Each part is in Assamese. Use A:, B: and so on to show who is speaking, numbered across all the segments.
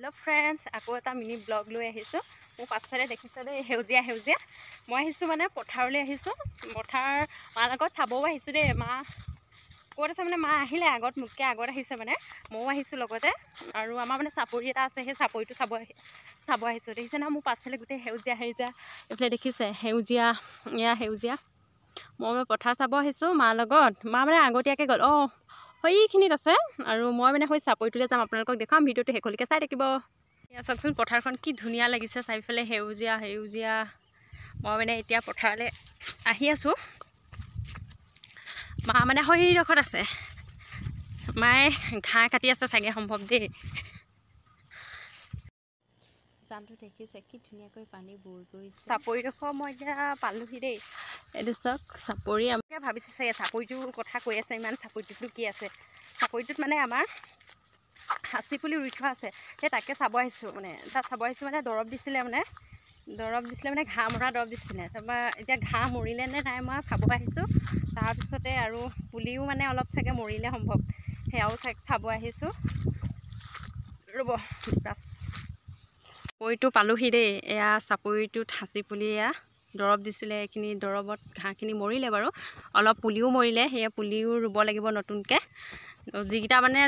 A: हेलो फ्रेंड्स আকৌ এটা মিনি ব্লগ লৈ আহিছো মোৰ পাছফালে দেখিছে দে হেউজিয়া হেউজিয়া মই আহিছো মানে পথাৰলৈ আহিছো পথাৰ মাৰ লগত চাবও আহিছো দে মা ক'ত আছে মানে মা আহিলে আগত মুখকে আগত আহিছে মানে ময়ো আহিছো লগতে আৰু আমাৰ মানে চাপৰি এটা আছে সেই চাপৰিটো চাব আহিছো দেখিছে না মোৰ পাছফালে গোটেই হেউজিয়া হেউজিয়া এইফালে দেখিছে হেউজিয়া এয়া হেউজিয়া মই মানে পথাৰ চাব আহিছো মাৰ লগত মা মানে আগতীয়াকৈ গ'ল সেইখিনিত আছে আৰু মই মানে সেই চাপৰিটোলৈ যাম আপোনালোকক দেখাম ভিডিঅ'টো শেষলৈকে চাই থাকিব এয়া চাওকচোন পথাৰখন কি ধুনীয়া লাগিছে চাৰিওফালে সেউজীয়া সেউজীয়া মই মানে এতিয়া পথাৰলৈ আহি আছো মা মানে সেইডোখৰত আছে মায়ে ঘাঁহ কাটি আছে চাগে সম্ভৱ দেই জানটো দেখিছে কি ধুনীয়াকৈ পানী বৈ গৈছে চাপৰিডোখৰ মই এতিয়া পালোহি দেই এইটো চাওক চাপৰি আমাকে ভাবিছে চাগে চাপৰিটোৰ কথা কৈ আছে ইমান চাপৰিটোতো কি আছে চাপৰিটোত মানে আমাৰ হাঁচি পুলি ৰুই থোৱা আছে সেই তাকে চাব আহিছোঁ মানে তাত চাব আহিছোঁ মানে দৰৱ দিছিলে মানে ঘাঁহ মৰা দৰৱ দিছিলে তাৰপৰা এতিয়া ঘাঁহ মৰিলে নে নাই মই চাব আহিছোঁ তাৰপিছতে আৰু পুলিও মানে অলপ চাগে মৰিলে সম্ভৱ সেয়াও চাব আহিছোঁ ৰ'ব চাপৰিটো পালোহি দেই এয়া চাপৰিটোত হাঁচি পুলি এয়া দৰৱ দিছিলে এইখিনি দৰৱত ঘাঁহখিনি মৰিলে বাৰু অলপ পুলিও মৰিলে সেয়া পুলিও ৰুব লাগিব নতুনকৈ যিকেইটা মানে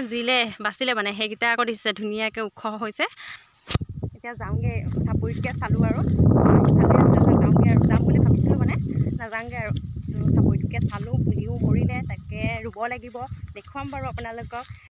A: বাচিলে মানে সেইকেইটা আকৌ দিছে ধুনীয়াকৈ ওখ হৈছে এতিয়া যাওঁগৈ চাপৰিতকৈ চালোঁ আৰু ভালে আছে যাওঁগৈ আৰু যাম বুলি ভাবিছিলোঁ মানে নাযাওঁগৈ আৰু চাপৰিটোকে চালোঁ পুলিও মৰিলে তাকে ৰুব লাগিব দেখুৱাম বাৰু আপোনালোকক